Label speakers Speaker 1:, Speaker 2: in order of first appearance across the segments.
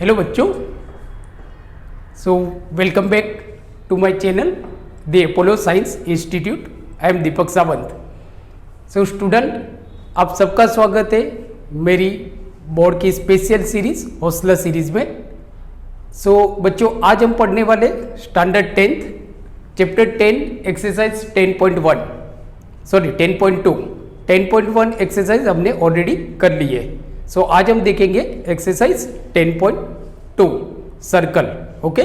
Speaker 1: Hello बच्चों, so welcome back to my channel the Apollo science institute. I am Deepak Sawant. So student, आप सबका स्वागत है मेरी बोर्ड की स्पेशल सीरीज हौसला सीरीज में। सो बच्चों, आज हम पढ़ने वाले standard 10th chapter 10 exercise 10.1 sorry 10.2 10.1 exercise हमने ऑलरेडी कर ली है। सो आज हम देखेंगे एक्सरसाइज 10.2 सर्कल। ओके,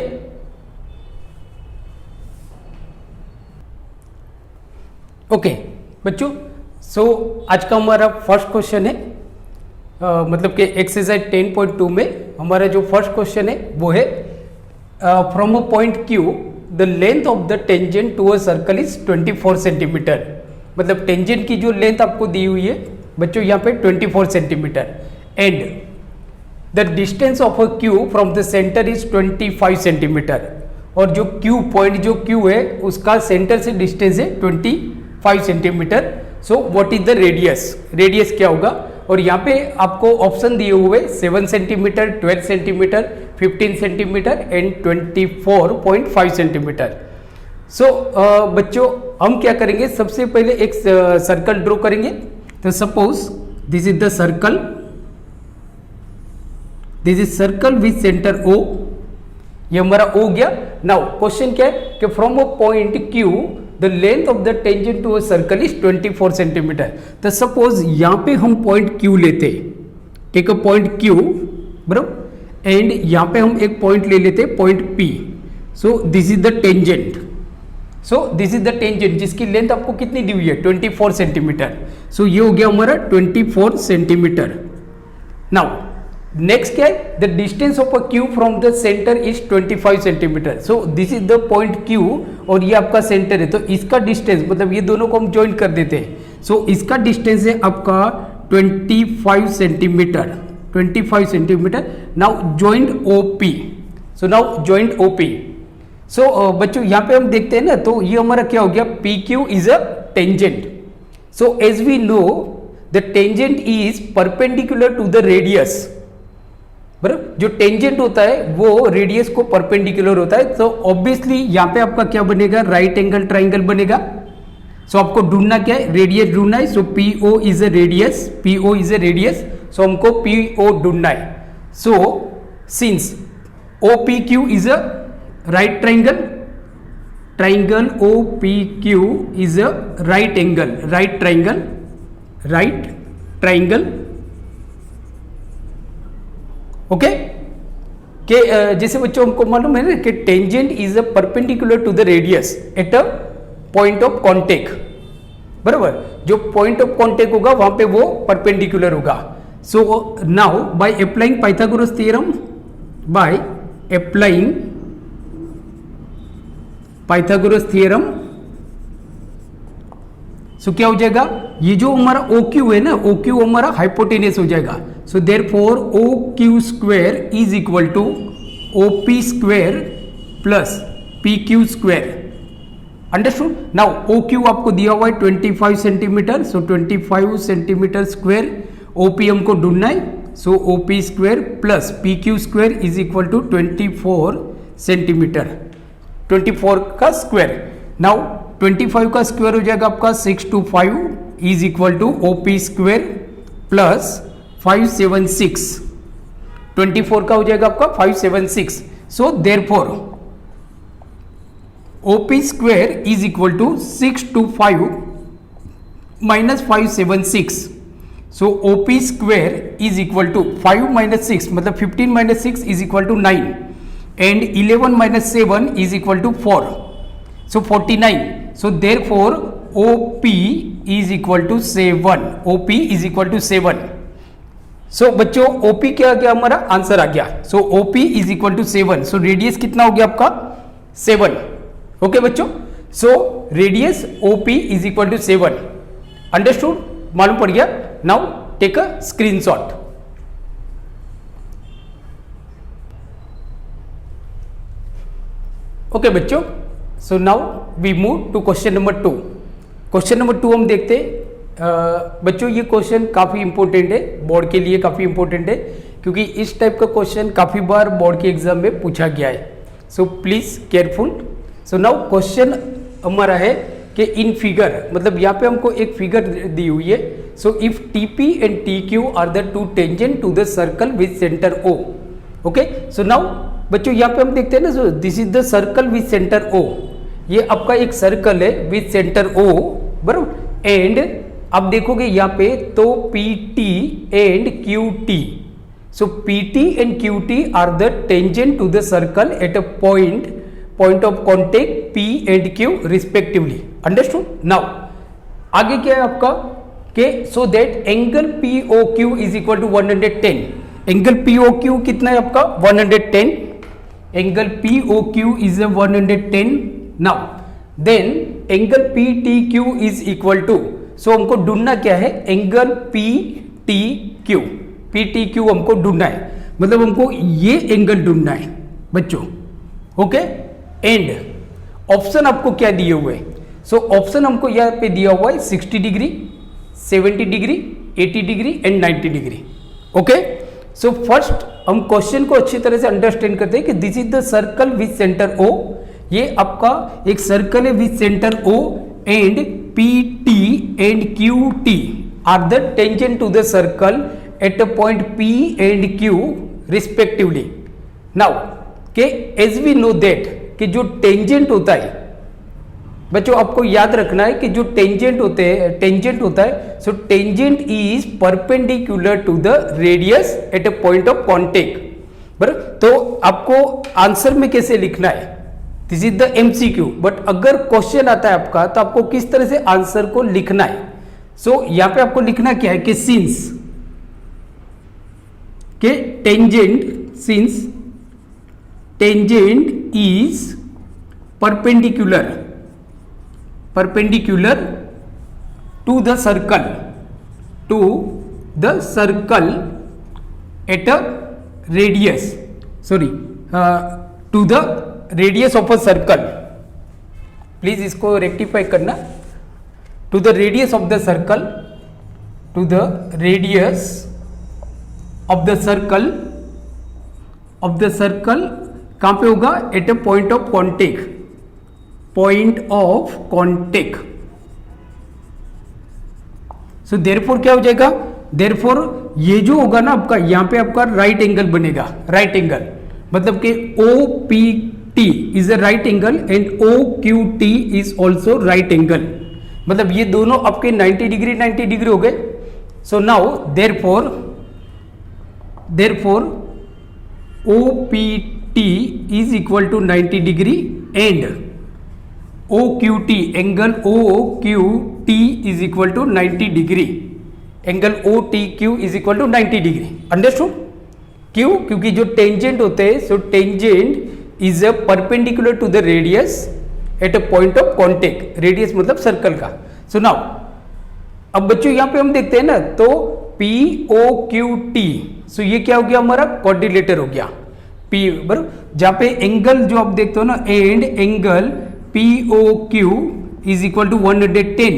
Speaker 1: ओके बच्चों, सो आज का हमारा फर्स्ट क्वेश्चन है, मतलब कि एक्सरसाइज 10.2 में हमारा जो फर्स्ट क्वेश्चन है वो है from a point Q the length of the tangent to a circle is 24 centimetre. मतलब टेंजेंट की जो लेंथ आपको दी हुई है बच्चों यहाँ पे 24 centimetre and the distance of a Q from the centre is 25 centimetre. और जो Q पॉइंट जो Q है उसका सेंटर से डिस्टेंस है 25 centimetre. So what is the radius, radius क्या होगा। और यहाँ पे आपको ऑप्शन दिए हुए 7 centimetre, 12 centimetre, 15 centimetre and 24.5 centimetre. So बच्चों, हम क्या करेंगे, सबसे पहले एक सर्कल ड्रॉ करेंगे। तो suppose this is the circle, this is circle with centre O। ये हमारा O गया। नाउ क्वेश्चन क्या है कि from a point Q the length of the tangent to a circle is 24 centimetre. तो सपोज यहां पे हम पॉइंट Q लेते, टेक अ पॉइंट Q बराबर, एंड यहां पे हम एक पॉइंट ले लेते point P। So this is the tangent, so this is the tangent जिसकी लेंथ आपको कितनी दी हुई है 24 सेंटीमीटर। सो ये हो गया हमारा 24 सेंटीमीटर। नाउ नेक्स्ट क्या है, the distance of a Q from the centre is 25 centimetre. So this is the point Q और ये आपका सेंटर है, तो इसका डिस्टेंस मतलब ये दोनों को हम ज्वाइन कर देते हैं। सो इसका डिस्टेंस है आपका 25 centimetre, 25 centimetre. Now joint OP, so now joint OP। सो बच्चों यहाँ पे हम देखते हैं ना, तो ये हमारा क्या हो गया, PQ is a tangent. So as we know the tangent is perpendicular to the radius. बराबर, जो टेंजेंट होता है वो रेडियस को परपेंडिकुलर होता है। तो ऑब्वियसली यहाँ पे आपका क्या बनेगा, राइट एंगल ट्राइंगल बनेगा। सो आपको ढूंढना क्या है, रेडियस ढूंढना है। So PO is a radius, PO is a radius. So हमको PO ढूंढना है। So since OPQ is a right triangle, triangle OPQ is a right angle, right triangle, right triangle. Okay के जैसे बच्चों हमको मालूम है ना कि tangent is a perpendicular to the radius at a point of contact. बराबर, जो पॉइंट ऑफ कॉन्टेक्ट होगा वहां पे वो परपेंडिकुलर होगा। So now by applying Pythagoras theorem, by applying Pythagoras theorem, so क्या हो जाएगा, ये जो हमारा OQ है ना, OQ हमारा हाइपोटेनस हो जाएगा। So therefore OQ square is equal to OP square plus PQ square. Understood. Now OQ आपको दिया हुआ है 25 centimetre. So 25 centimetre square, OP हमको ढूंढना है। So OP square plus PQ square is equal to 24 centimetre, 24 का स्क्वायर। नाउ 25 का square हो जाएगा आपका 625 is equal to OP square plus 576। 24 का हो जाएगा आपका 576। So therefore OP square is equal to 625 minus 576। So OP square is equal to 5 minus 6 मतलब 15 minus 6 is equal to 9 and 11 minus 7 is equal to 4। So 49। So therefore OP is equal to 7, OP is equal to 7। So बच्चों OP क्या आ गया, हमारा answer आ गया। So OP is equal to 7। So radius कितना हो गया आपका 7। ओके बच्चों, so radius OP is equal to 7। Understood, मालूम पड़ गया। Now take a screenshot. Okay बच्चों, so now we move to question number 2। Question number 2 हम देखते हैं। बच्चों ये क्वेश्चन काफ़ी इंपॉर्टेंट है, बोर्ड के लिए काफ़ी इंपॉर्टेंट है क्योंकि इस टाइप का क्वेश्चन काफ़ी बार बोर्ड के एग्जाम में पूछा गया है। So please careful. So now question हमारा है कि इन फिगर, मतलब यहाँ पे हमको एक फिगर दी हुई है। So if TP and TQ are the two tangent to the circle with centre O। Okay, so now बच्चों यहाँ पे हम देखते हैं ना, so this is the circle with centre O। ये आपका एक सर्कल है विद सेंटर O, बराबर। एंड आप देखोगे यहाँ पे तो PT and QT, so PT and QT are the tangent to the circle at a point of contact P and Q respectively. Understood? Now आगे क्या है आपका कि so that angle POQ is equal to 110। Angle POQ कितना है आपका? 110। Angle POQ is 110। Now then angle PTQ is equal to, सो हमको ढूंढना क्या है? एंगल PTQ हमको ढूंढना है, मतलब हमको ये एंगल ढूंढना है बच्चों। ओके, एंड ऑप्शन आपको क्या दिए हुए हैं? सो ऑप्शन हमको यहाँ पे दिया हुआ है 60 degree, 70 degree, 80 degree and 90 degree. Okay, so first हम क्वेश्चन को अच्छी तरह से अंडरस्टैंड करते हैं कि this is the circle with centre O। ये आपका एक सर्कल है with centre O and PT and QT are the tangent to the circle at a point P and Q respectively. Now के एज वी नो दैट कि जो tangent होता है बच्चों, आपको याद रखना है कि जो टेंजेंट होता है, so tangent is perpendicular to the radius at a point of contact, बराबर। तो आपको आंसर में कैसे लिखना है? This is the MCQ। But अगर क्वेश्चन आता है आपका तो आपको किस तरह से आंसर को लिखना है? सो यहाँ पे आपको लिखना क्या है कि सिंस के since tangent is perpendicular to the circle at a radius, to the radius of a circle. Please इसको रेक्टिफाई करना, to the radius of the circle, कहां पे होगा? At a point of contact. So therefore क्या हो जाएगा? Therefore ये जो होगा ना आपका, यहां पे आपका राइट एंगल बनेगा। राइट एंगल मतलब कि OPT is a right angle and OQT is also right angle, मतलब ये दोनों आपके 90 डिग्री हो गए। So now therefore OPT is equal to 90 degree and OQT, angle OQT is equal to 90 degree. Angle OTQ is equal to 90 degree. Understood? क्यों? क्योंकि जो tangent होते हैं, so tangent is a perpendicular to the radius at a point of contact. Radius मतलब circle का। सो now अब बच्चों यहाँ पे हम देखते हैं ना, तो POQT, सो ये क्या हो गया? हमारा क्वाड्रिलेटर हो गया P, बराबर। जहां पे एंगल जो आप देखते हो ना, and angle POQ is equal to 110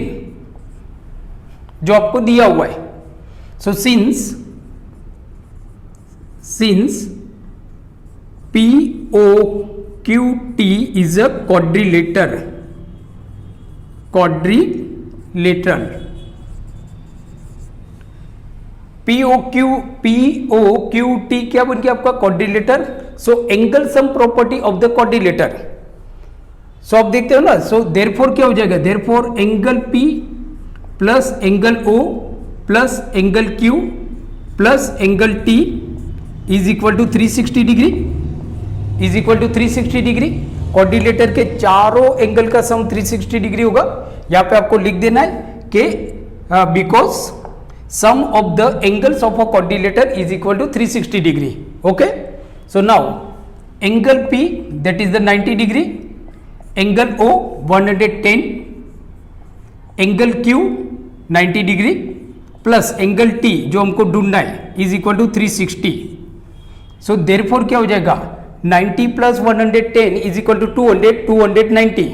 Speaker 1: जो आपको दिया हुआ है। So since POQT is a quadrilateral, POQT क्या बन गया आपका? Quadrilateral. So angle sum property of the quadrilateral. So आप देखते हो ना, सो देयरफॉर क्या हो जाएगा? Therefore angle P plus angle O plus angle Q plus angle T is equal to 360 degree, is equal to 360 degree. Quadrilateral के चारों angle का सम 360 डिग्री होगा। यहाँ पे आपको लिख देना है कि because sum of the angles of a quadrilateral is equal to 360 degree. Okay, so now angle P, that is the 90 degree, angle O 110, angle Q 90 degree plus angle T जो हमको ढूंढना है is equal to 360. so therefore क्या हो जाएगा? 90 plus 110 is equal to 290,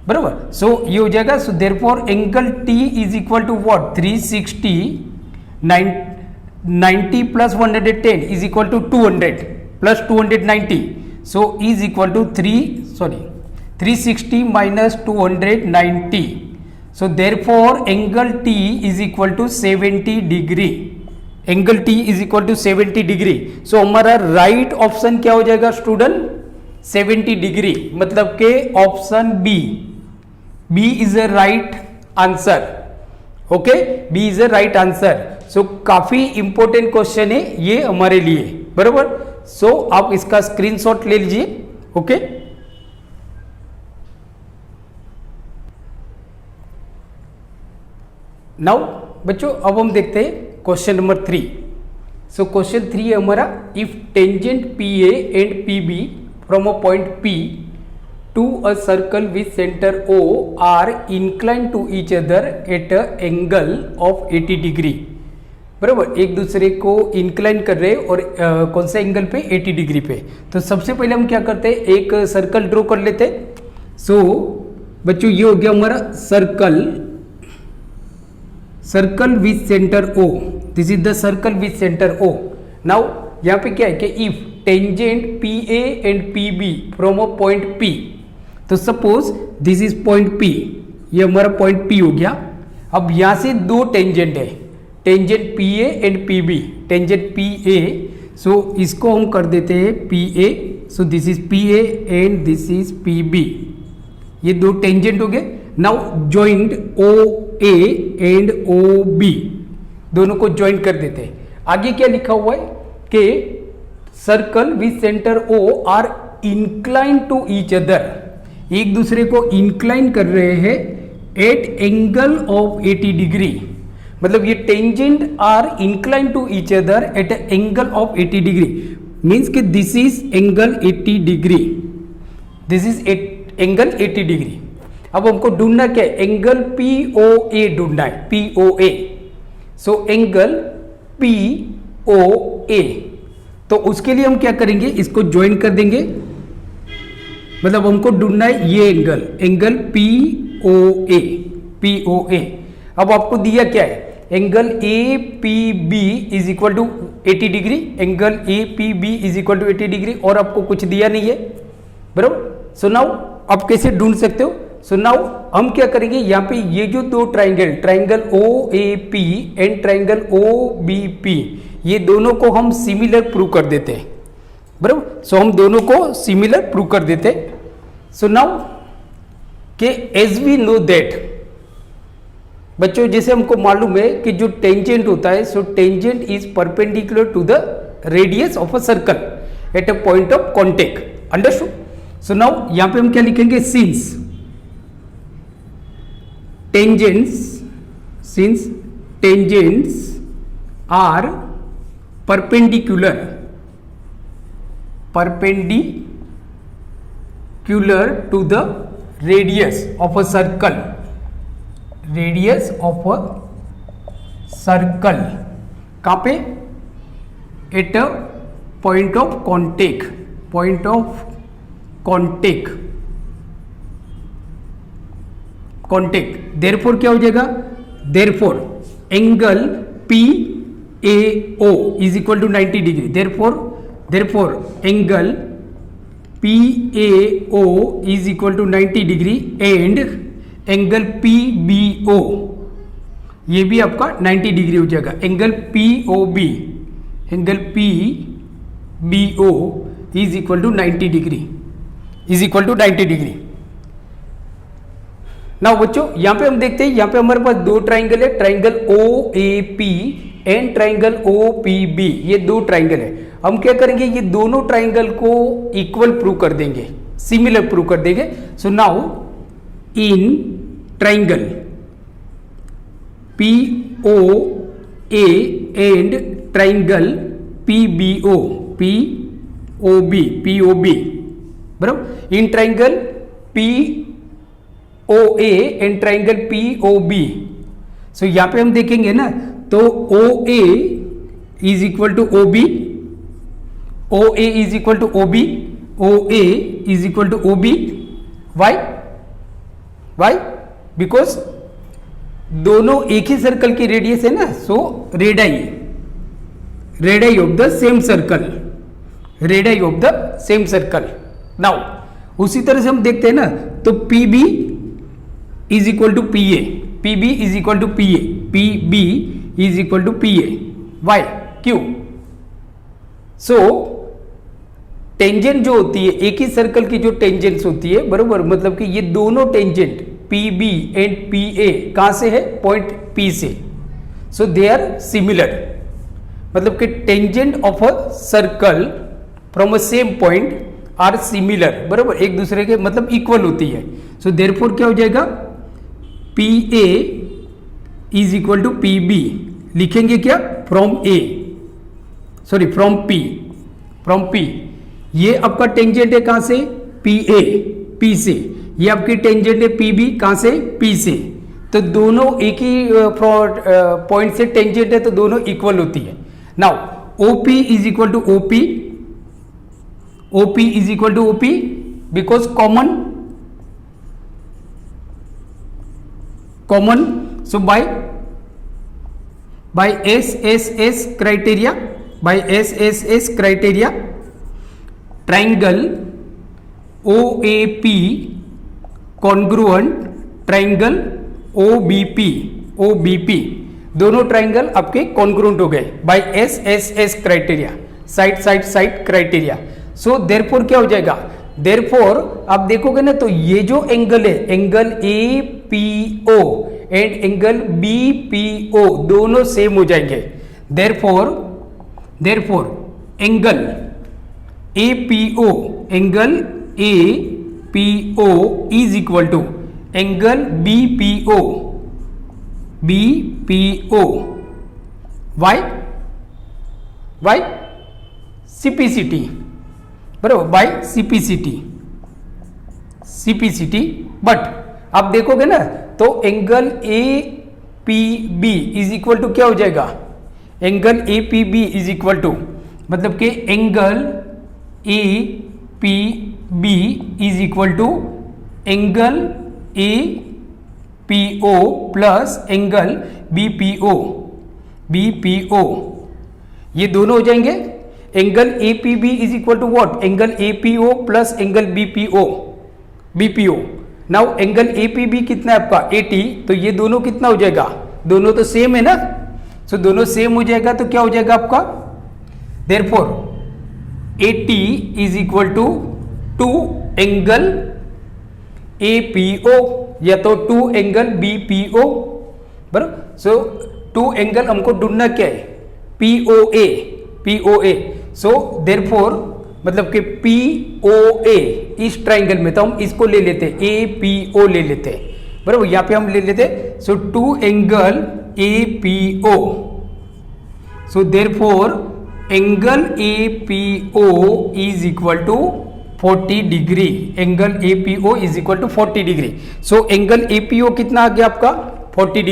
Speaker 1: बराबर। सो ये हो जाएगा। So therefore angle T is equal to what? 360 90 plus 110 is equal to 200 plus 290. So is equal to 360 minus 290. So therefore angle T is equal to 70 degree. Angle T is equal to 70 degree. So हमारा right option क्या हो जाएगा student? 70 degree. मतलब के option B is a right answer. Okay, B is a right answer. So काफी important question है ये हमारे लिए, बराबर. सो आप इसका स्क्रीनशॉट ले लीजिए. ओके, नाउ बच्चों अब हम देखते हैं क्वेश्चन नंबर 3. सो क्वेश्चन 3 है हमारा, if tangent P A and P B from a point P to a circle with centre O are incline to each other at a angle of 80 degree. बराबर, एक दूसरे को incline कर रहे और कौन से एंगल पे? 80 डिग्री पे. तो सबसे पहले हम क्या करते हैं, एक सर्कल ड्रॉ कर लेते हैं. सो बच्चों ये हो गया हमारा circle with centre O. This is the circle with centre O. Now यहाँ पे क्या है कि if tangent P A and P B from a point P, तो suppose this is point P, ये हमारा पॉइंट P हो गया. अब यहाँ से दो टेंजेंट है, tangent P A and P B. Tangent P A, so इसको हम कर देते हैं P A. So this is P A and this is P B. ये दो टेंजेंट हो गए. Now joint O A and O B, दोनों को ज्वाइन कर देते हैं. आगे क्या लिखा हुआ है कि circle with centre O are incline to each other. एक दूसरे को इंक्लाइन कर रहे हैं एट एंगल ऑफ 80 डिग्री. मतलब ये tangent are incline to each other at angle of 80 degree. Means कि this is angle 80 degree, this is angle 80 degree. अब हमको ढूंढना क्या है? एंगल पी ओ ए ढूंढना है, पी ओ ए. सो एंगल पी ओ ए, तो उसके लिए हम क्या करेंगे, इसको ज्वाइन कर देंगे. मतलब हमको ढूंढना है ये angle P O A, P O A. अब आपको दिया क्या है? Angle A P B is equal to 80 degree. Angle A P B is equal to 80 degree, और आपको कुछ दिया नहीं है, बराबर. सो नाउ आप कैसे ढूंढ सकते हो? सो नाउ हम क्या करेंगे, यहाँ पे ये जो दो triangle O A P and triangle O B P, ये दोनों को हम सिमिलर प्रूव कर देते हैं, बराबर. सो हम दोनों को सिमिलर प्रूव कर देते हैं. सो नाउ के एज वी नो दैट, बच्चों जैसे हमको मालूम है कि जो टेंजेंट होता है, so tangent is perpendicular to the radius of a circle at a point of contact. Understood. So now यहाँ पे हम क्या लिखेंगे, since tangents are perpendicular to the radius of a circle, कहाँ पे? At a point of contact. Therefore क्या हो जाएगा? Therefore angle P A O is equal to 90 degree. Therefore angle P A O is equal to 90 degree and angle P B O, ये भी आपका 90 degree हो जाएगा. Angle P O B is equal to 90 degree. Now बच्चों यहाँ पे हम देखते हैं, यहाँ पे हमारे पास दो ट्राइंगल है, triangle O A P and triangle O P B. ये दो ट्राइंगल है. हम क्या करेंगे, ये दोनों ट्राइंगल को इक्वल प्रूव कर देंगे, सिमिलर प्रूव कर देंगे. So now in triangle P O A and triangle P B O, बराबर. In triangle P O A and triangle P O B. So यहां पे हम देखेंगे ना, तो O A is equal to O B, O A is equal to O B, O A is equal to O B. Why? Because दोनों एक ही circle की रेडियस है ना, so radii radius of the same circle, radius of the same circle. Now उसी तरह से हम देखते हैं ना, तो P B is equal to P A, P B is equal to P A, P B is equal to P A, why Q. So tangent जो होती है, एक ही सर्कल की जो टेंजेंट्स होती है, बरोबर, मतलब कि ये दोनों tangent P B and P A कहां से है, पॉइंट पी से। सो दे आर सिमिलर, मतलब कि tangent of a circle from a same point are similar, बरोबर, एक दूसरे के मतलब इक्वल होती है। सो देयरफॉर क्या हो जाएगा, P A is equal to P B, लिखेंगे क्या, from A, sorry from P, from P. ये आपका टेंजेंट है कहां से, पी ए, पी से। ये आपकी टेंजेंट है पी बी, कहां से, पी से। तो दोनों एक ही पॉइंट से टेंजेंट है, तो दोनों इक्वल होती है। Now OP is equal to OP, OP is equal to OP because common, common. So by SSS criteria, by SSS criteria, triangle OAP congruent triangle OBP, OBP दोनों ट्राइंगल आपके congruent हो गए by SSS criteria, side side side criteria. So therefore क्या हो जाएगा, therefore आप देखोगे ना, तो ये जो एंगल है, angle APO and angle BPO दोनों सेम हो जाएंगे। Therefore angle APO, angle APO is equal to angle BPO, Y CPCT, बराबर, बाय CPCT। बट आप देखोगे ना, तो angle APB is equal to क्या हो जाएगा, angle APB is equal to, मतलब कि angle APB is equal to angle APO plus angle BPO, ये दोनों हो जाएंगे। Angle APB is equal to what, angle APO plus angle BPO। Now angle APB कितना है आपका 80, तो ये दोनों कितना हो जाएगा, दोनों तो सेम है ना। सो दोनों सेम हो जाएगा, तो क्या हो जाएगा आपका, therefore 80 is equal to 2 angle APO या तो 2 एंगल BPO, बराबर। सो 2 एंगल हमको ढूंढना क्या है, POA। सो देयरफॉर मतलब कि POA इस ट्राइंगल में, तो हम इसको ले लेते हैं, APO ले लेते हैं, बराबर, यहां पे हम ले लेते हैं। So 2 angle APO, so therefore angle APO is equal to 40 degree, angle APO is equal to 40 degree. So angle APO कितना आ गया आपका 40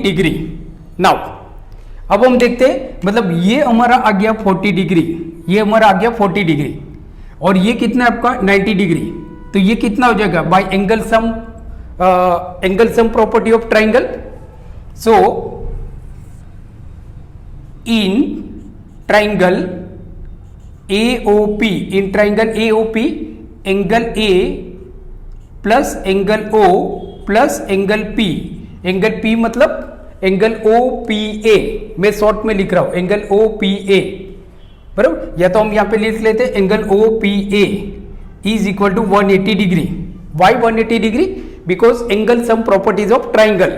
Speaker 1: डिग्री। नाउ अब हम देखते हैं, मतलब ये हमारा आ गया 40 डिग्री, ये हमारा आ गया 40 डिग्री, और ये कितना है आपका 90 डिग्री। तो ये कितना हो जाएगा bye angle sum property of triangle. So in triangle AOP, in triangle AOP angle A plus angle O plus angle P, angle P मतलब एंगल OPA, मैं शॉर्ट में लिख रहा हूं एंगल OPA, बराबर, या तो हम यहां पे लिख लेते हैं angle OPA is equal to 180 degree. Why 180 degree, because angle sum properties of triangle,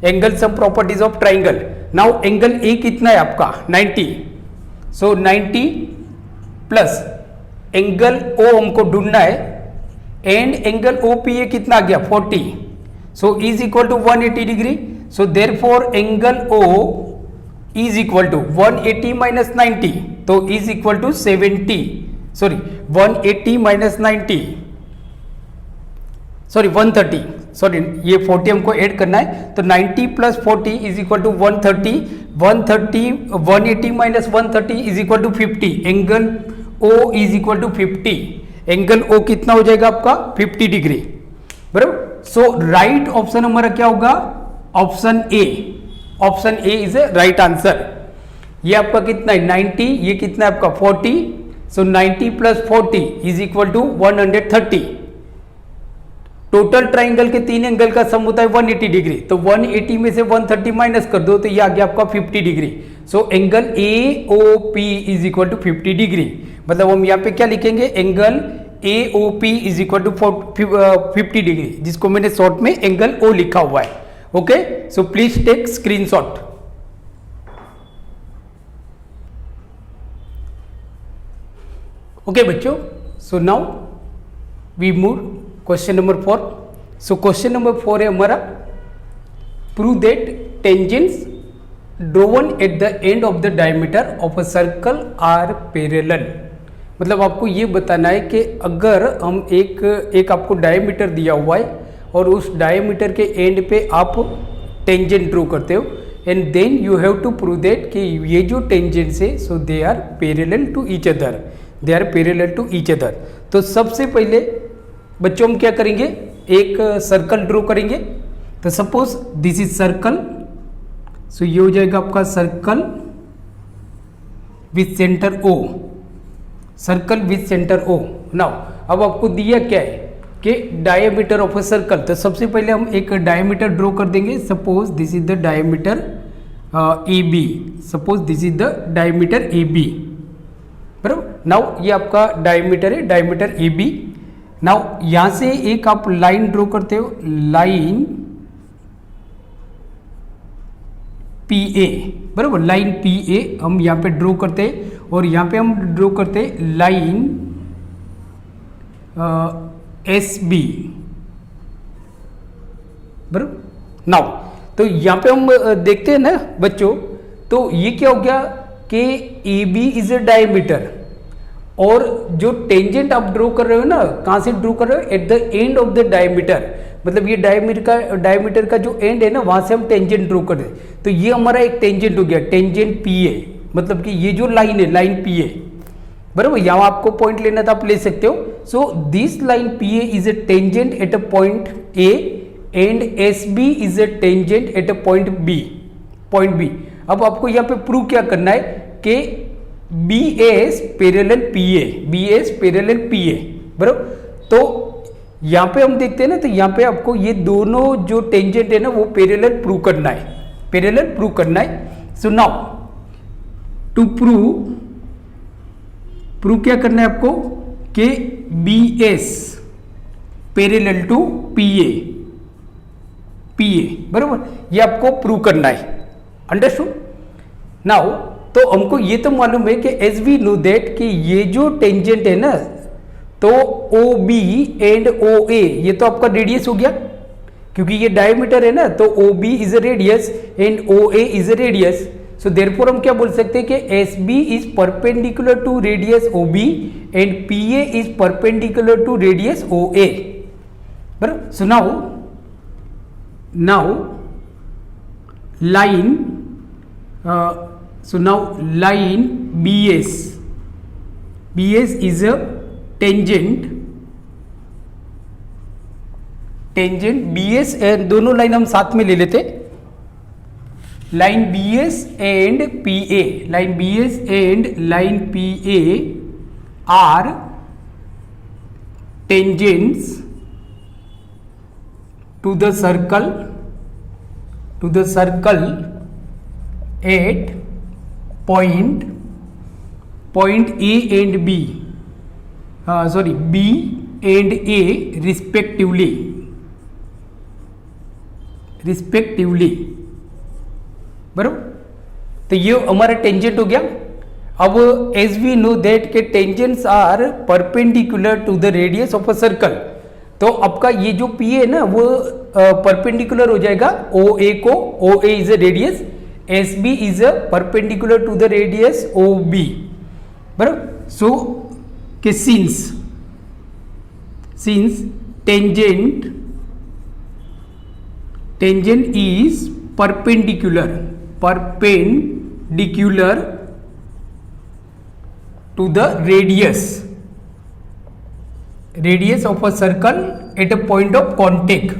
Speaker 1: angle sum properties of triangle. Now angle A कितना है आपका 90, सो 90 प्लस एंगल O हमको ढूंढना है, एंड एंगल OPA कितना आ गया 40, so is equal to 180 degree. So therefore angle O is equal to 180 minus 90, तो is equal to 70, sorry 180 minus 90, sorry 130, sorry ये 40 हमको ऐड करना है, तो 90 plus 40 is equal to 130, 180 minus 130 is equal to 50, angle O is equal to 50, angle O कितना हो जाएगा आपका 50 डिग्री, बराबर। सो राइट ऑप्शन हमारा क्या होगा, option A is a right answer. ये आपका कितना है 90, ये कितना है आपका 40, so 90 plus 40 is equal to 130। Total triangle के तीन एंगल का सम होता है 180 डिग्री, तो 180 में से 130 माइनस कर दो तो ये आ गया आपका 50 degree. So angle A O P is equal to 50 degree. मतलब हम यहाँ पे क्या लिखेंगे, angle A O P is equal to 50 degree, जिसको मैंने शॉर्ट में एंगल ओ लिखा हुआ है। Okay, so please take screenshot. Okay बच्चों, so now we move question number 4। So question number 4 है हमारा, prove that tangents drawn at the end of the diameter of a circle are parallel. मतलब आपको ये बताना है कि अगर हम एक आपको डायमीटर दिया हुआ है और उस डायमीटर के एंड पे आप टेंजेंट ड्रो करते हो, and then you have to prove that कि ये जो टेंजेंट्स है so they are parallel to each other, they are parallel to each other. तो सबसे पहले बच्चों हम क्या करेंगे, एक सर्कल ड्रॉ करेंगे। तो suppose this is circle, so ये हो जाएगा आपका circle with centre O, circle with centre O. Now अब आपको दिया क्या है कि डायमीटर ऑफ अ सर्कल, तो सबसे पहले हम एक डायमीटर ड्रॉ कर देंगे। Suppose this is the diameter A B, suppose this is the diameter A B, बराबर। नाउ ये आपका डायमीटर है, डायमीटर ए बी। नाउ यहां से एक आप लाइन ड्रॉ करते हो, लाइन पी ए, बराबर, लाइन पी ए हम यहां पे ड्रॉ करते हैं, और यहां पे हम ड्रॉ करते हैं लाइन एस बी, बराबर। नाउ तो यहां पे हम देखते हैं ना बच्चों, तो ये क्या हो गया कि A B is a diameter, और जो टेंजेंट आप ड्रॉ कर रहे हो ना, कहां से ड्रॉ कर रहे हो, eight the end of the diameter. मतलब ये डायमीटर का जो एंड है ना, वहां से हम टेंजेंट ड्रॉ कर रहे हैं। तो ये हमारा एक टेंजेंट हो गया, टेंजेंट पी ए, मतलब कि ये जो लाइन है, लाइन पी ए, बराबर। यहां आपको पॉइंट लेना था, आप ले सकते हो। So this line P A is a tangent at a point A, and S B is a tangent at a point B, point B. अब आपको यहां पे प्रूव क्या करना है कि B S parallel P A, B S parallel P A, बराबर। तो यहां पे हम देखते हैं ना, तो यहां पे आपको ये दोनों जो टेंजेंट है ना वो पैरेलल प्रूव करना है, पैरेलल प्रूव करना है। सो नाउ टू प्रूव क्या करना है आपको कि B S parallel to P A, P A, बराबर, ये आपको प्रूव करना है। अंडरस्टूड। नाउ तो हमको ये तो मालूम है कि एज वी नो दैट कि ये जो टेंजेंट है ना, तो ओ बी एंड ओ ए ये तो आपका रेडियस हो गया, क्योंकि ये डायमीटर है ना, तो O B is a radius and O A is a radius. So therefore हम क्या बोल सकते हैं कि S B is perpendicular to radius O B and P A is perpendicular to radius O A, बराबर। So now line so now line BS is a tangent BS and दोनों line हम साथ में ले लेते, line BS and PA, line BS and line PA are tangents to the circle at point A and B, B and A respectively, बराबर। तो ये हमारा टेंजेंट हो गया। अब एज वी नो दैट के tangents are perpendicular to the radius of a circle, तो आपका ये जो पी है ना वो परपेंडिकुलर हो जाएगा ओ ए को, O A is a radius, S B is a perpendicular to the radius O B, बराबर। सो के since tangent is perpendicular to the radius of a circle at a point of contact,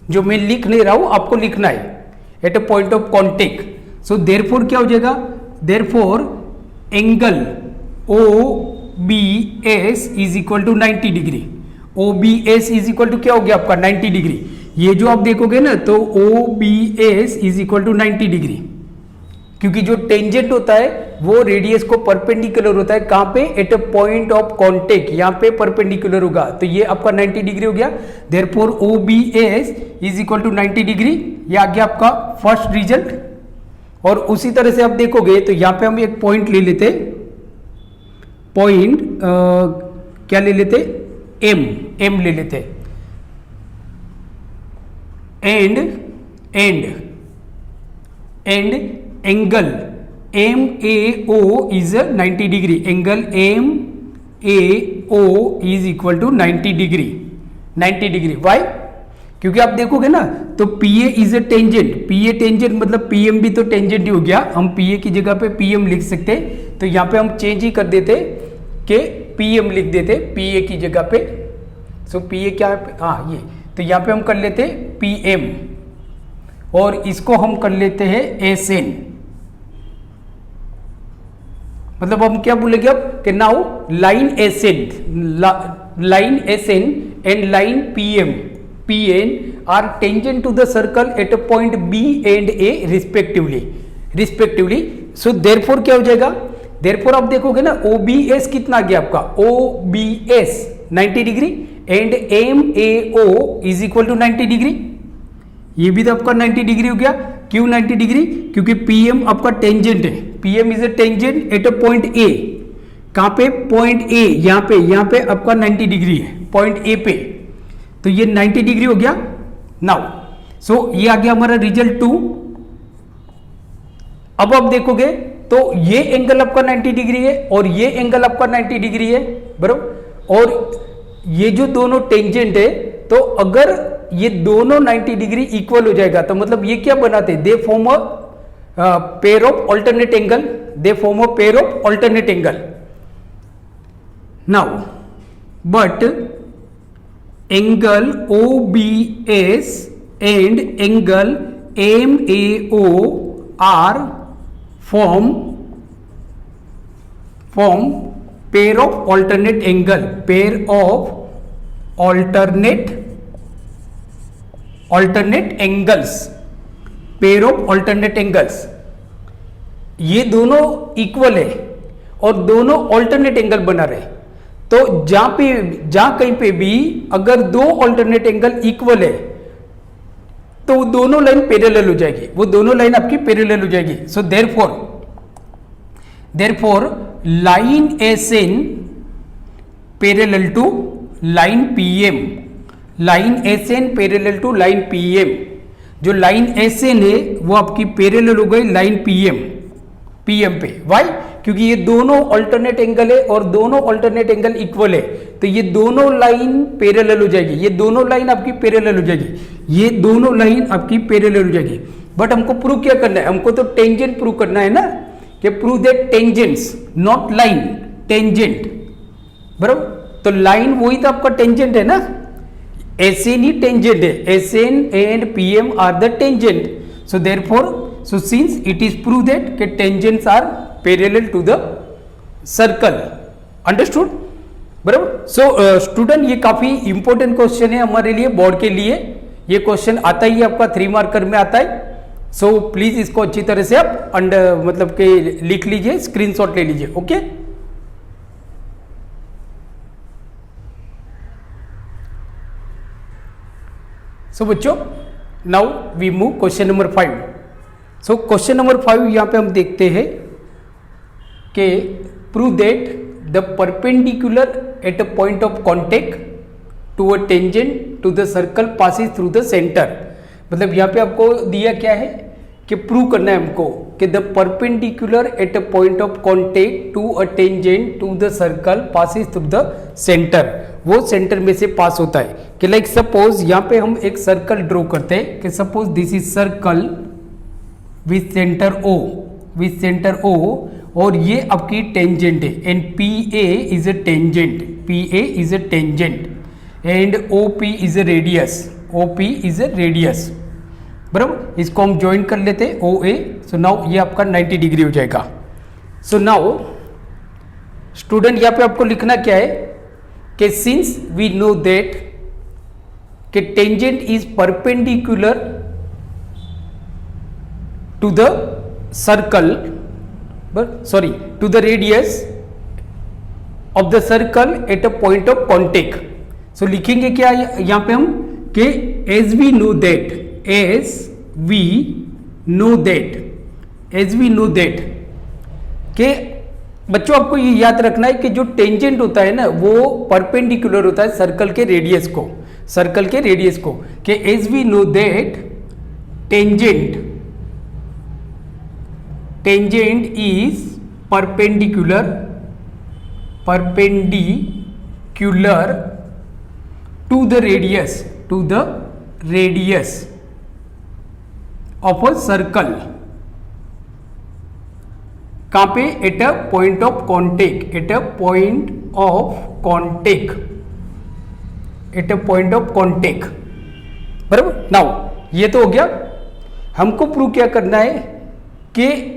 Speaker 1: जो मैं लिख नहीं रहा हूं आपको लिखना है, at a point of contact. So therefore क्या हो जाएगा, therefore angle O B S is equal to 90 degree. O B S is equal to क्या हो गया आपका 90 डिग्री। ये जो आप देखोगे ना तो O B S is equal to 90 degree, क्योंकि जो टेंजेंट होता है वो रेडियस को परपेंडिकुलर होता है। कहां पे? At a point of contact, यहां पे परपेंडिकुलर होगा, तो ये आपका 90 डिग्री हो गया। Therefore O B S is equal to 90 degree. ये आ गया आपका फर्स्ट रिजल्ट। और उसी तरह से आप देखोगे तो यहां पे हम एक पॉइंट ले लेते, पॉइंट क्या ले लेते, एम ले लेते, and angle M A O is 90 degree. Angle M A O is equal to 90 degree. 90 degree why? क्योंकि आप देखोगे ना तो P A is a tangent. P A tangent मतलब पी एम भी तो टेंजेंट ही हो गया। हम पी ए की जगह पे पी एम लिख सकते, तो यहां पे हम चेंज ही कर देते कि पी एम लिख देते पी ए की जगह पे। सो पी ए क्या है? हाँ ये, तो यहां पे हम कर लेते पी एम और इसको हम कर लेते हैं एस एन। मतलब हम क्या बोलेंगे अब कि now line S N and line P N are tangent to the circle at a point B and A respectively. So therefore क्या हो जाएगा? देयरफॉर आप देखोगे ना ओ बी एस कितना गया आपका? O B S 90 degree and M A O is equal to 90 degree. ये भी तो आपका 90 डिग्री हो गया। क्यों 90 डिग्री? क्योंकि पीएम आपका टेंजेंट है। PM is a tangent at a point ए। कहां पे? पॉइंट ए, यहां पे आपका 90 डिग्री है पॉइंट ए पे, तो ये 90 डिग्री हो गया। नाउ सो ये आ गया हमारा रिजल्ट 2। अब आप देखोगे तो ये एंगल आपका 90 डिग्री है और ये एंगल आपका 90 डिग्री है, बराबर। और ये जो दोनों टेंजेंट है, तो अगर ये दोनों 90 डिग्री इक्वल हो जाएगा तो मतलब ये क्या बनाते? They form a pair of alternate angle. They form a pair of alternate angle. Now but angle O B S and angle M A O are form pair of alternate angle, pair of alternate angles, pair of alternate angles. ये दोनों equal है और दोनों alternate angle बना रहे। तो जहां कहीं पे भी अगर दो ऑल्टरनेट एंगल इक्वल है तो वो दोनों लाइन पैरेलल हो जाएगी, वो दोनों लाइन आपकी पैरेलल हो जाएगी। So therefore line S N parallel to line PM, line S N parallel to line PM. जो लाइन एस एन है वो आपकी पैरेलल हो गई लाइन पीएम पे। वाई? क्योंकि ये दोनों अल्टरनेट एंगल है और दोनों अल्टरनेट एंगल इक्वल है, तो ये दोनों लाइन पैरेलल हो जाएगी। ये दोनों लाइन आपकी पैरेलल हो जाएगी, ये दोनों लाइन आपकी पैरेलल हो जाएगी। बट हमको प्रूव क्या करना है? हमको तो टेंजेंट प्रूव करना है ना, कि prove that tangents not line, tangent, बराबर। तो लाइन वही तो आपका टेंजेंट है ना, एस एन ही टेंजेंट है। S N and PM are the tangent. So therefore so since it is prove that के tangents are parallel to the circle. Understood, बराबर। सो स्टूडेंट, ये काफी इंपॉर्टेंट क्वेश्चन है हमारे लिए, बोर्ड के लिए। ये क्वेश्चन आता ही आपका 3 मार्कर में आता है। सो प्लीज इसको अच्छी तरह से आप मतलब के लिख लीजिए, स्क्रीनशॉट ले लीजिए। ओके, सो बच्चों, now we move question number 5। So question number 5 यहां पे हम देखते हैं कि prove that the perpendicular at a point of contact to a tangent to the circle passes through the centre. मतलब यहाँ पे आपको दिया क्या है कि प्रूव करना है हमको कि the perpendicular at a point of contact to a tangent to the circle passes through the centre, वो सेंटर में से पास होता है। कि लाइक सपोज यहाँ पे हम एक सर्कल ड्रॉ करते हैं कि suppose this is circle with centre O, और ये आपकी टेंजेंट है and P A is a tangent and O P is a radius, बराबर। इसको हम ज्वाइन कर लेते हैं ओ ए। सो नाउ ये आपका 90 डिग्री हो जाएगा। सो नाउ स्टूडेंट यहाँ पे आपको लिखना क्या है कि सिंस वी नो दैट कि tangent is perpendicular to the circle, sorry to the radius of the circle at a point of contact. So लिखेंगे क्या यहां पे हम कि as we know that, as we know that कि बच्चों आपको ये याद रखना है कि जो टेंजेंट होता है ना वो परपेंडिकुलर होता है सर्कल के रेडियस को, कि as we know that tangent is perpendicular to the radius of a circle. कहां पे? At a point of contact, बराबर। नाउ ये तो हो गया। हमको प्रूव क्या करना है कि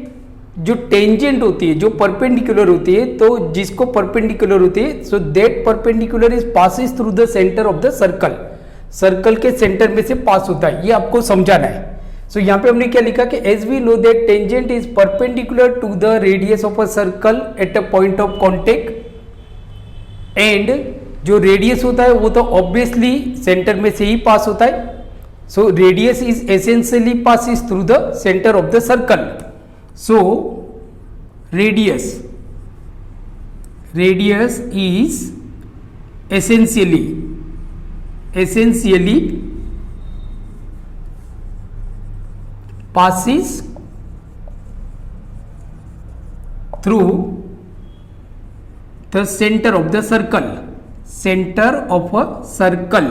Speaker 1: जो टेंजेंट होती है, जो परपेंडिकुलर होती है, तो जिसको परपेंडिकुलर होती है, so that perpendicular is passes through the centre of the circle के सेंटर में से पास होता है, ये आपको समझाना है। सो यहाँ पे हमने क्या लिखा कि as we know that tangent is perpendicular to the radius of a circle at a point of contact, and जो रेडियस होता है वो तो ऑब्वियसली सेंटर में से ही पास होता है। So radius is essentially passes through the centre of the circle. So radius is essentially passes through the center of a circle.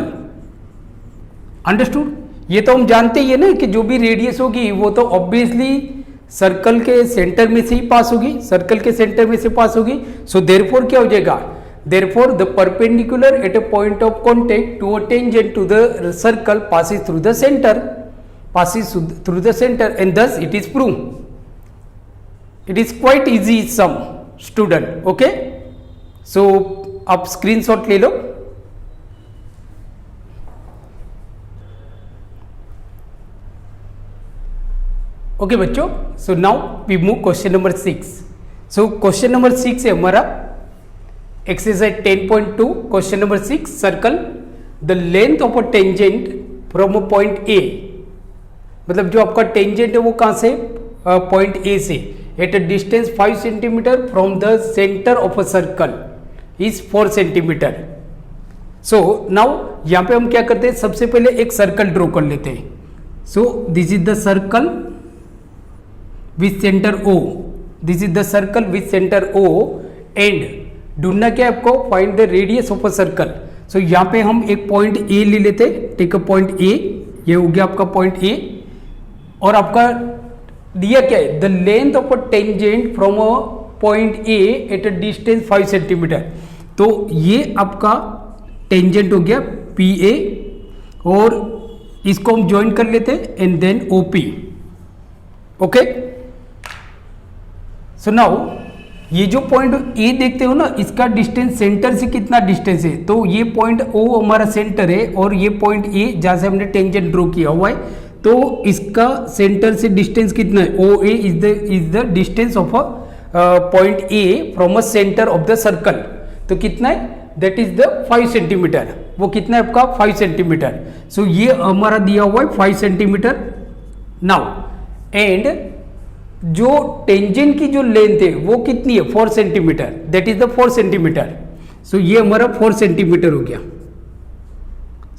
Speaker 1: Understood? ये तो हम जानते ही है ना कि जो भी रेडियस होगी वो तो ऑब्वियसली सर्कल के सेंटर में से ही पास होगी, सो देयरफॉर क्या हो जाएगा? Therefore the perpendicular at a point of contact to a tangent to the circle passes through the center and thus it is proved. It is quite easy sum student, okay? So आप screenshot ले लो। Okay बच्चों, so now we move question number 6। So question number 6 है हमारा exercise 10.2। Question number 6, circle the length of a tangent from a point A, मतलब जो आपका tangent है वो कहां से? पॉइंट ए से, at a distance 5 centimetre from the centre of a circle is 4 centimetre. So now यहां पे हम क्या करते हैं, सबसे पहले एक सर्कल ड्रॉ कर लेते हैं। So this is the circle with centre O, this is the circle with centre O, and ढूंढना क्या है आपको? Find the radius of a circle. So यहाँ पे हम एक पॉइंट A ले लेते, टेक अ पॉइंट A, ये हो गया आपका पॉइंट A, और आपका दिया क्या है? The length of a tangent from a point A at a distance 5 centimetre. तो ये आपका टेंजेंट हो गया PA, और इसको हम ज्वाइन कर लेते and then OP, okay. So now ये जो पॉइंट ए देखते हो ना, इसका डिस्टेंस सेंटर से कितना डिस्टेंस है? तो ये पॉइंट O हमारा सेंटर है, और ये पॉइंट ए जहां से हमने टेंजेंट ड्रॉ किया हुआ है, तो इसका सेंटर से डिस्टेंस कितना है? OA is the distance of a point A from a centre of the circle. तो कितना है? That is the 5 centimetre. वो कितना है आपका? 5 सेंटीमीटर। सो ये हमारा दिया हुआ है 5 सेंटीमीटर। नाउ एंड जो टेंजेंट की जो लेंथ है वो कितनी है? 4 centimetre, that is the 4 centimetre. So ये हमारा 4 सेंटीमीटर हो गया।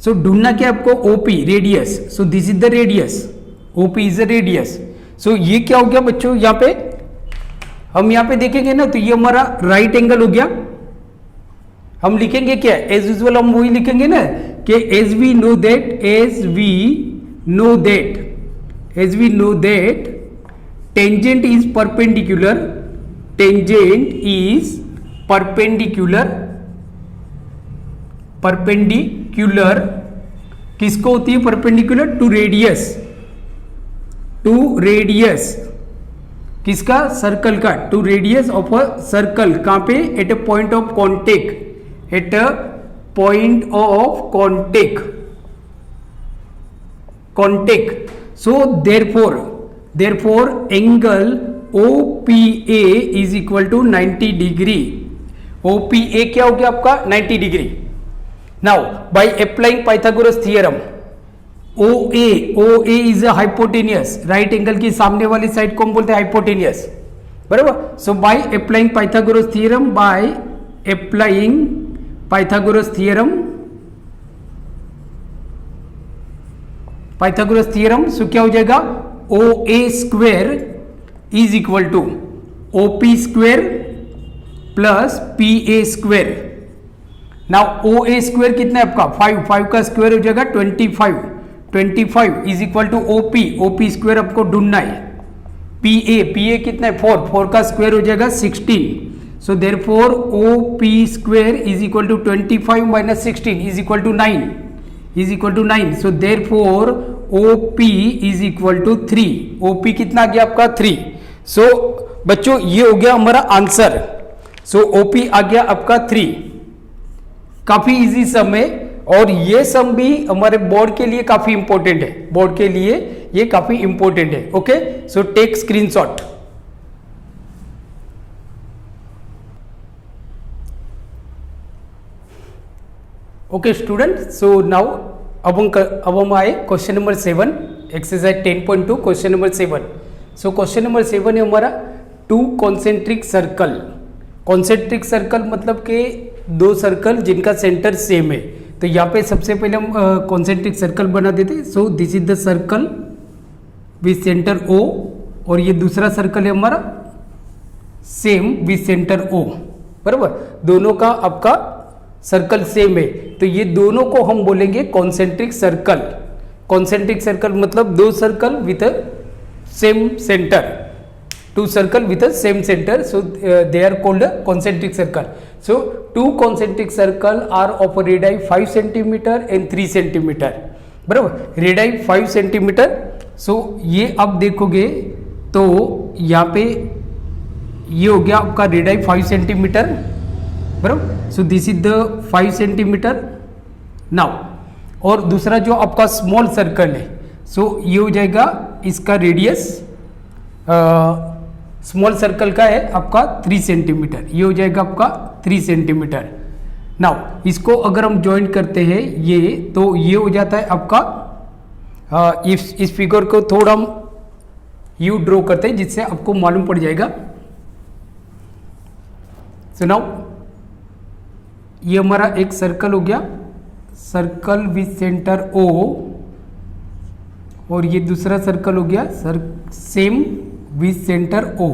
Speaker 1: सो ढूंढना क्या आपको? OP, radius. So this is the radius, OP is the radius. So ये क्या हो गया बच्चों? यहाँ पे हम यहाँ पे देखेंगे ना, तो ये हमारा राइट एंगल हो गया। हम लिखेंगे क्या? एज यूजुअल हम वही लिखेंगे ना कि as we know that tangent is perpendicular किसको होती है? परपेंडिकुलर टू रेडियस किसका, सर्कल का, to radius of a circle, कहां पे, at a point of contact, at a point of contact. So therefore angle OPA is equal to 90 degree. OPA क्या हो गया आपका, 90 degree. Now by applying Pythagoras theorem, OA is a hypotenuse, right angle की सामने वाली side को हम बोलते हैं हाइपोटेनियस, बराबर. So by applying Pythagoras theorem, so क्या हो जाएगा, OA square is equal to OP square plus PA square. Now OA square कितना है आपका, 5 का स्क्वेयर हो जाएगा 25 is equal to OP square आपको ढूंढना है. PA कितना है, 4 का स्क्वेयर हो जाएगा 16. So therefore OP square is equal to 25 minus 16 is equal to 9. So therefore OP is equal to 3. OP कितना आ गया आपका, 3. सो बच्चों ये हो गया हमारा आंसर. सो OP आ गया आपका 3. काफी इजी सम है, और ये सम भी हमारे बोर्ड के लिए काफी इंपॉर्टेंट है, बोर्ड के लिए ये काफी इंपॉर्टेंट है. Okay, so take screenshot. Okay student, so now अब हम आए question number 7, exercise 10.2 question number 7. So question number 7 है हमारा 2 कॉन्सेंट्रिक सर्कल. कॉन्सेंट्रिक सर्कल मतलब कि 2 सर्कल जिनका सेंटर सेम है. तो यहाँ पे सबसे पहले हम कॉन्सेंट्रिक सर्कल बना देते. सो this is the circle with centre O, और ये दूसरा सर्कल है हमारा सेम विथ सेंटर O, बराबर. दोनों का आपका सर्कल सेम है, तो ये दोनों को हम बोलेंगे कॉन्सेंट्रिक सर्कल. कॉन्सेंट्रिक सर्कल मतलब 2 circle with same centre, 2 circle with same centre, so they are called concentric circle. So 2 concentric circle are of radii 5 centimetre and 3 centimetre, बराबर. Radii 5 centimetre. सो ये आप देखोगे तो यहाँ पे ये हो गया आपका रेडियाई 5 सेंटीमीटर, बराबर. सो this is the 5 centimetre. Now और दूसरा जो आपका स्मॉल सर्कल है, सो ये हो जाएगा इसका रेडियस, स्मॉल सर्कल का है आपका 3 सेंटीमीटर, ये हो जाएगा आपका 3 सेंटीमीटर. नाउ इसको अगर हम ज्वाइन करते हैं ये, तो ये हो जाता है आपका, इस फिगर को थोड़ा हम यू ड्रॉ करते हैं जिससे आपको मालूम पड़ जाएगा. सो नाउ ये हमारा एक सर्कल हो गया, सर्कल विथ सेंटर O, और ये दूसरा सर्कल हो गया सेम विथ सेंटर O,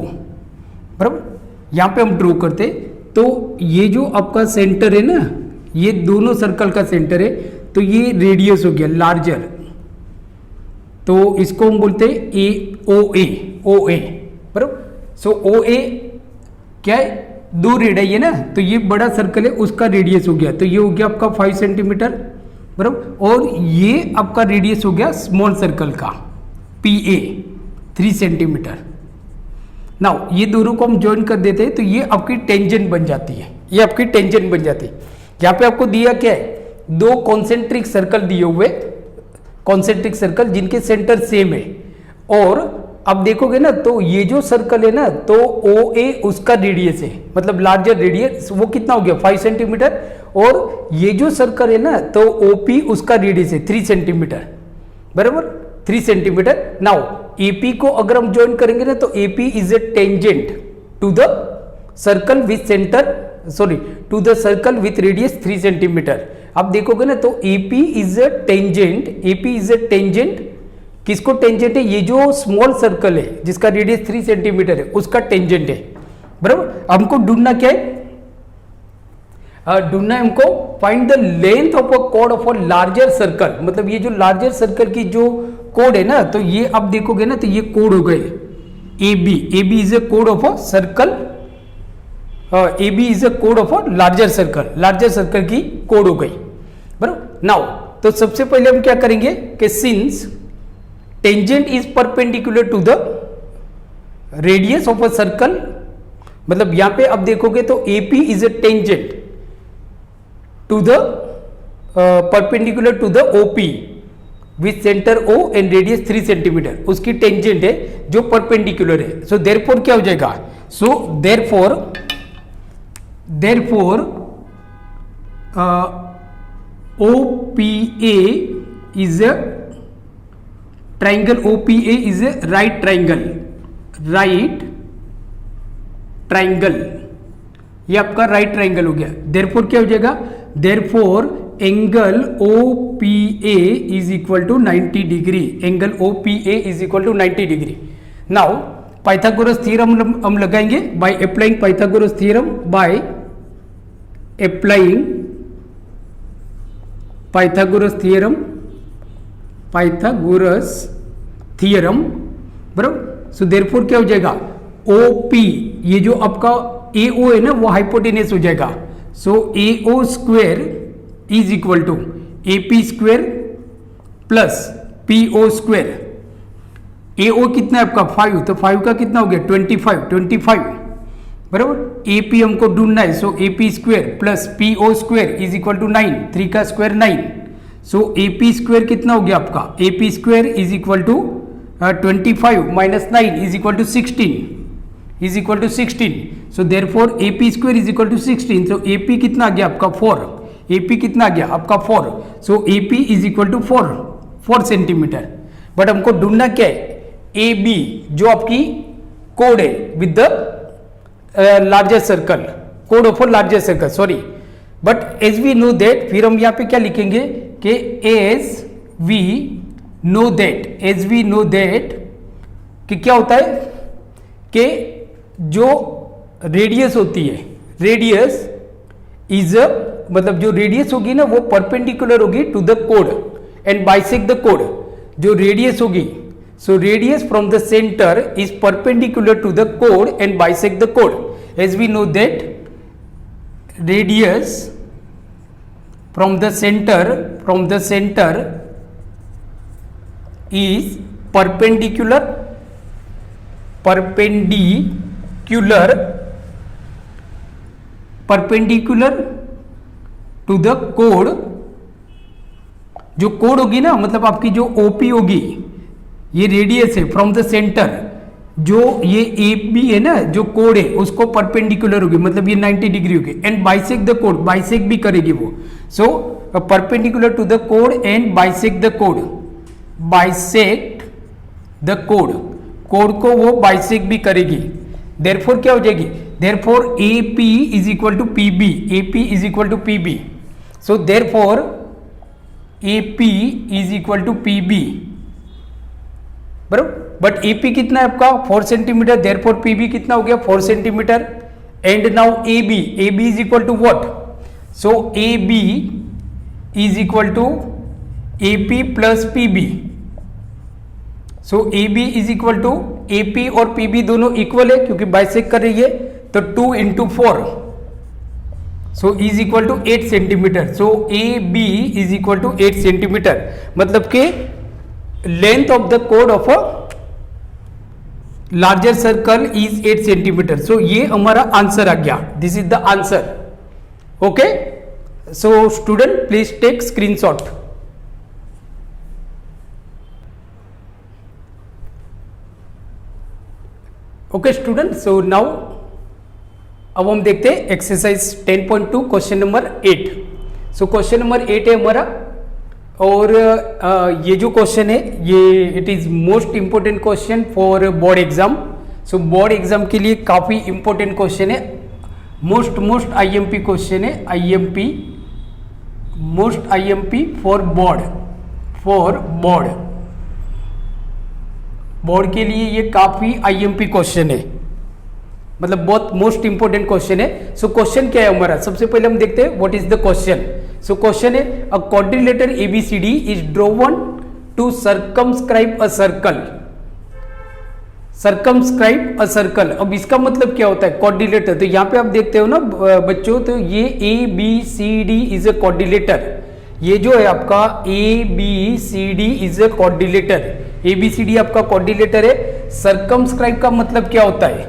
Speaker 1: बराबर. यहाँ पे हम ड्रॉ करते, तो ये जो आपका सेंटर है ना, ये दोनों सर्कल का सेंटर है, तो ये रेडियस हो गया लार्जर, तो इसको हम बोलते हैं OA, बराबर. सो OA क्या है, 2 रेडियाई है ना, तो ये बड़ा सर्कल है उसका रेडियस हो गया, तो ये हो गया आपका 5 सेंटीमीटर, बराबर. और ये आपका रेडियस हो गया स्मॉल सर्कल का PA 3 सेंटीमीटर. नाउ ये दोनों को हम ज्वाइन कर देते हैं, तो ये आपकी टेंजेंट बन जाती है, ये आपकी टेंजेंट बन जाती है. यहाँ पे आपको दिया क्या है, 2 कॉन्सेंट्रिक सर्कल दिए हुए, कॉन्सेंट्रिक सर्कल जिनके सेंटर सेम है, और अब देखोगे ना तो ये जो सर्कल है ना, तो OA उसका रेडियस है, मतलब लार्जर रेडियस, वो कितना हो गया 5 सेंटीमीटर, और ये जो सर्कल है ना, तो OP उसका रेडियस है 3 सेंटीमीटर, बराबर, 3 सेंटीमीटर. नाउ AP को अगर हम ज्वाइन करेंगे ना, तो AP is a tangent to the circle with centre, sorry to the circle with radius 3 centimetre. आप देखोगे ना तो AP इज ए टेंजेंट, किसको टेंजेंट है, ये जो स्मॉल सर्कल है जिसका रेडियस 3 सेंटीमीटर है उसका टेंजेंट है, बराबर. हमको ढूंढना क्या है, ढूंढना है हमको find the length of a code of a larger circle. मतलब ये जो लार्जर सर्कल की जो कोड है ना, तो ये आप देखोगे ना तो ये कोड हो गए AB is a code of a circle, AB is a code of a larger circle की कोड हो गई, बराबर. नाउ तो सबसे पहले हम क्या करेंगे कि since tangent is perpendicular to the radius of a circle, मतलब यहां पे अब देखोगे तो AP is a tangent to the perpendicular to the OP with centre O and radius 3 centimetre, उसकी टेंजेंट है जो परपेंडिकुलर है। सो देयरफॉर क्या हो जाएगा, so therefore OPA is a triangle, OPA is a right triangle, ये आपका right triangle हो गया। देयरफॉर क्या हो जाएगा, therefore angle OPA is equal to 90 degree, angle OPA is equal to 90 degree. Now Pythagoras theorem हम लगाएंगे by applying Pythagoras theorem, by applying Pythagoras theorem, बराबर। सो देयरफॉर क्या हो जाएगा, OP, ये जो आपका AO है ना वो हाइपोटेनस हो जाएगा। So AO square is equal to AP square plus PO square. AO कितना है आपका 5, तो 5 का कितना हो गया 25, बराबर। AP हमको ढूंढना है, so AP square plus PO square is equal to 9, 3 का स्क्वायर 9। सो AP स्क्वायर कितना हो गया आपका, AP square is equal to 25 minus 9 is equal to 16, so therefore AP square is equal to 16। So AP कितना आ गया आपका 4, AP कितना आ गया आपका 4, so AP is equal to 4 centimetre. But हमको ढूंढना क्या है, AB जो आपकी कोड है विद द लार्जर सर्कल, कोड of a larger circle, sorry. But as we know that, फिर हम यहाँ पे क्या लिखेंगे कि एज वी नो दैट कि क्या होता है कि जो रेडियस होती है, रेडियस इज अ, मतलब जो रेडियस होगी ना वो परपेंडिकुलर होगी to the code and bisect the code. जो रेडियस होगी, so radius from the centre is perpendicular to the code and bisect the code. As we know that radius from the centre is perpendicular to the chord। जो code होगी ना, मतलब आपकी जो OP होगी, ये रेडियस है फ्रॉम द सेंटर, जो ये AB है ना जो कोड है उसको परपेंडिकुलर होगी, मतलब ये 90 डिग्री होगी, and bisect the code, bisect भी करेगी वो। So perpendicular to the code and bisect the code, code को वो बाइसेक्ट भी करेगी। देयरफॉर क्या हो जाएगी, therefore AP is equal to PB, so therefore AP is equal to PB, बराबर। बट AP कितना है आपका 4 सेंटीमीटर, देयरफॉर PB कितना हो गया 4 centimetre. And now AB is equal to what, so AB is equal to AP plus PB। So AB is equal to AP और PB दोनों equal है क्योंकि बाइसेक्ट कर रही है, तो 2 into 4, so is equal to 8 centimetre. So AB is equal to 8 centimetre, मतलब कि लेंथ ऑफ द कोड of a larger circle is 8 centimetre. So ये हमारा आंसर आ गया, this is the answer. Okay, so student please take screenshot. Okay student, so now अब हम देखते हैं exercise 10.2 question number 8। So question number 8 है हमारा, और ये जो क्वेश्चन है ये it is most important question for board exam. So board exam के लिए काफी इंपॉर्टेंट क्वेश्चन है, मोस्ट IMP क्वेश्चन है, मोस्ट IMP फॉर बोर्ड के लिए ये काफी IMP क्वेश्चन है, मतलब बहुत मोस्ट इंपोर्टेंट क्वेश्चन है। सो क्वेश्चन क्या है हमारा, सबसे पहले हम देखते हैं what is the question. So question है a quadrilateral ABCD is drawn to circumscribe a circle. अब इसका मतलब क्या होता है क्वाड्रिलेटर, तो यहाँ पे आप देखते हो ना बच्चों, तो ये ABCD इज अ क्वाड्रिलेटर, ये जो है आपका ABCD is a quadrilateral, ABCD आपका क्वाड्रिलेटर है। सर्कमस्क्राइब का मतलब क्या होता है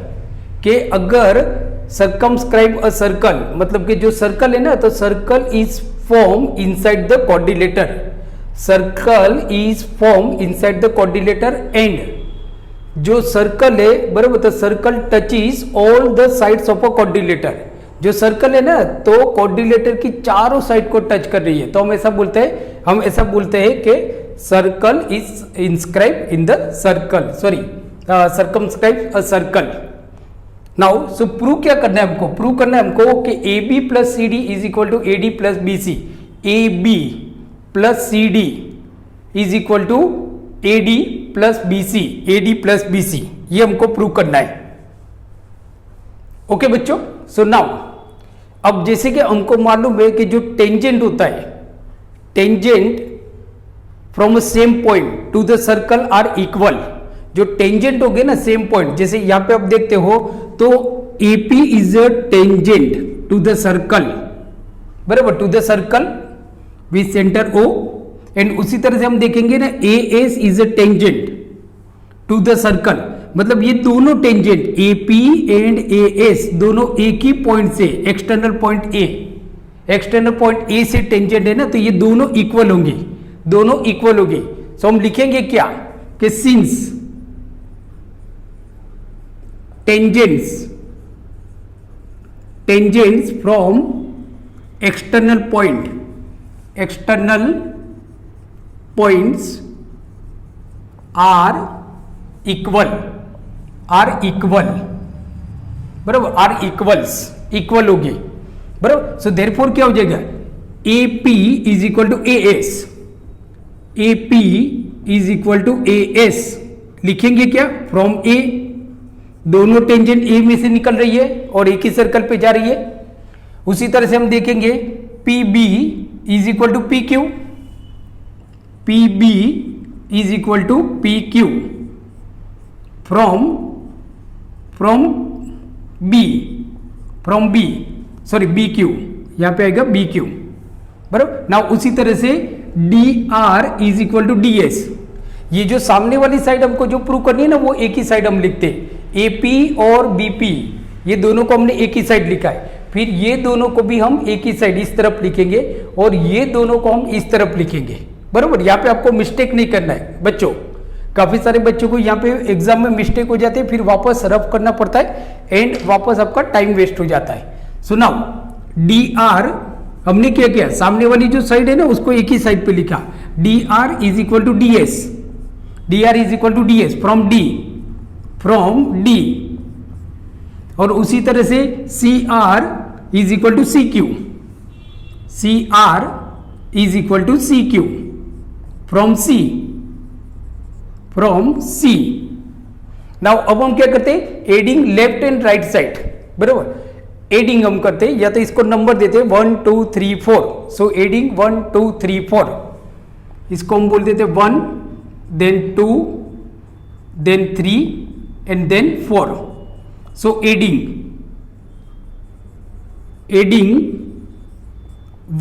Speaker 1: कि अगर सर्कमस्क्राइब अ सर्कल मतलब कि जो सर्कल है ना, तो circle is form inside the coordinator, circle is form inside the coordinator and जो सर्कल है बराबर, तो circle touches all the sides of a coordinator. जो सर्कल है ना तो कोऑर्डिनेटर की चारों साइड को टच कर रही है, तो हम ऐसा बोलते हैं कि circle is inscribe in the circle, sorry circumscribe a circle. Now so prove क्या करना है हमको, प्रूव करना है हमको कि A B plus C D is equal to A D plus B C, A B plus C D is equal to A D plus B C, A D plus B C, ये हमको prove करना है। Okay बच्चों, so now अब जैसे कि हमको मालूम है कि जो टेंजेंट होता है, tangent from a same point to the circle are equal. जो टेंजेंट हो गए ना सेम पॉइंट, जैसे यहां पे आप देखते हो तो AP is a tangent to the circle, बराबर, to the circle with centre O, and उसी तरह से हम देखेंगे ना AS is a tangent to the circle, मतलब ये दोनों टेंजेंट AP एंड AS दोनों एक ही पॉइंट से, एक्सटर्नल पॉइंट A से टेंजेंट है ना, तो ये दोनों इक्वल होंगे, दोनों इक्वल होंगे। सो हम लिखेंगे क्या कि since tangents from external points are equal, बराबर, आर इक्वल होगी, बराबर। सो देयरफॉर क्या हो जाएगा, AP is equal to AS, AP is equal to AS, लिखेंगे क्या, फ्रॉम A, दोनों टेंजेंट A में से निकल रही है और एक ही सर्कल पे जा रही है। उसी तरह से हम देखेंगे PB is equal to PQ, PB is equal to PQ from B, sorry BQ, यहां पे आएगा BQ, बराबर। नाउ उसी तरह से DR is equal to DS, ये जो सामने वाली साइड हमको जो प्रूव करनी है ना वो एक ही साइड हम लिखते हैं, AP और BP ये दोनों को हमने एक ही साइड लिखा है, फिर ये दोनों को भी हम एक ही साइड इस तरफ लिखेंगे और ये दोनों को हम इस तरफ लिखेंगे, बराबर। यहाँ पे आपको मिस्टेक नहीं करना है बच्चों, काफी सारे बच्चों को यहाँ पे एग्जाम में मिस्टेक हो जाती है, फिर वापस रफ करना पड़ता है एंड वापस आपका टाइम वेस्ट हो जाता है। सुनाओ DR हमने क्या किया, सामने वाली जो साइड है ना उसको एक ही साइड पे लिखा, DR is equal to DS, DR is equal to DS from D, और उसी तरह से CR is equal to CQ, CR is equal to CQ from C। Now अब हम क्या करते हैं, adding left and right side, बराबर। एडिंग हम करते हैं, या तो इसको नंबर देते हैं 1 2 3 4, सो एडिंग 1 2 3 4, इसको हम बोल देते 1 then 2 then 3 and then 4। So adding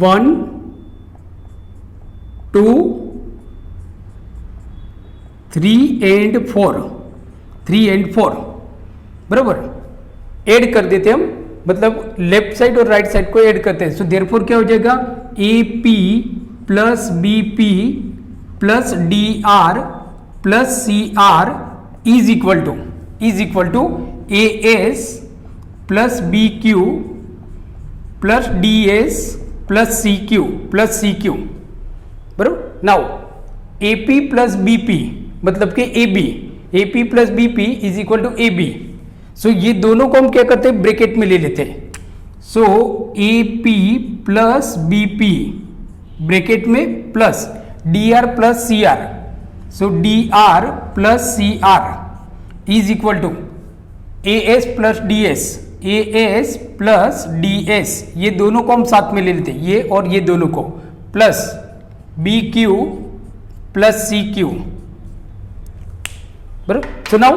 Speaker 1: 1 2 3 and 4, बराबर, ऐड कर देते हम, मतलब लेफ्ट साइड और राइट साइड को ऐड करते हैं। सो देयरफॉर क्या हो जाएगा, AP plus BP plus DR plus CR is equal to AS plus BQ plus DS plus CQ, बराबर। नाउ AP प्लस BP मतलब कि AP plus BP is equal to AB। सो ये दोनों को हम क्या करते हैं, ब्रैकेट में ले लेते हैं। So AP plus BP bracket में plus DR plus CR, so DR plus CR is equal to AS plus DS, ये दोनों को हम साथ में ले लेते हैं, ये और ये दोनों को, प्लस BQ प्लस CQ, बराबर। So now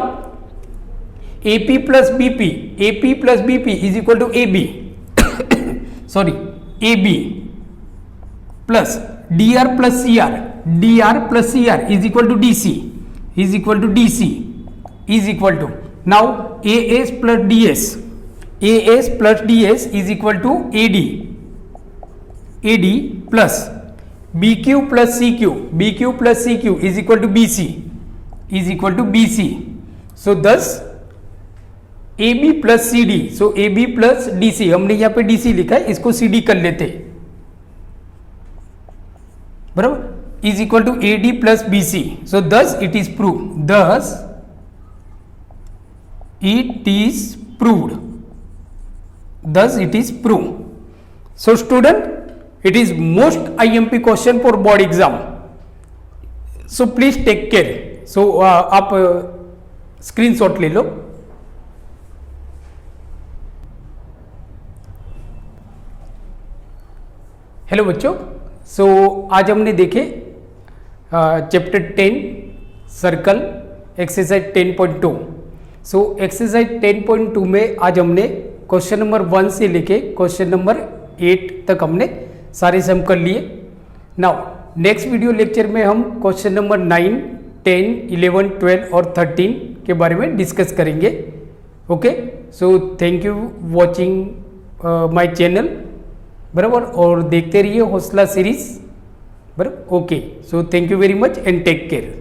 Speaker 1: AP plus BP is equal to AB sorry AB plus DR plus CR is equal to DC is equal to, now A S plus D S, A S plus D S is equal to A D plus B Q plus C Q, B Q plus C Q is equal to B C, is equal to B C. So thus A B plus C D, so A B plus D C, हमने यहां पे D C लिखा है, इसको C D कर लेते, बराबर, is equal to A D plus B C. So thus it is prove, thus it is proved, thus it is proved. So student, it is most IMP question for board exam, so please take care. So आप screenshot ले लो. Hello बच्चों, सो आज हमने देखे chapter 10 circle exercise 10.2. So exercise 10.2 में आज हमने question number 1 से लेके क्वेश्चन नंबर 8 तक हमने सारे सम कर लिए. नाउ नेक्स्ट वीडियो लेक्चर में हम क्वेश्चन नंबर 9, 10, 11, 12 और 13 के बारे में डिस्कस करेंगे. Okay, so thank you watching my channel, बराबर, और देखते रहिए हौसला सीरीज, बराबर. Okay, so thank you very much and take care.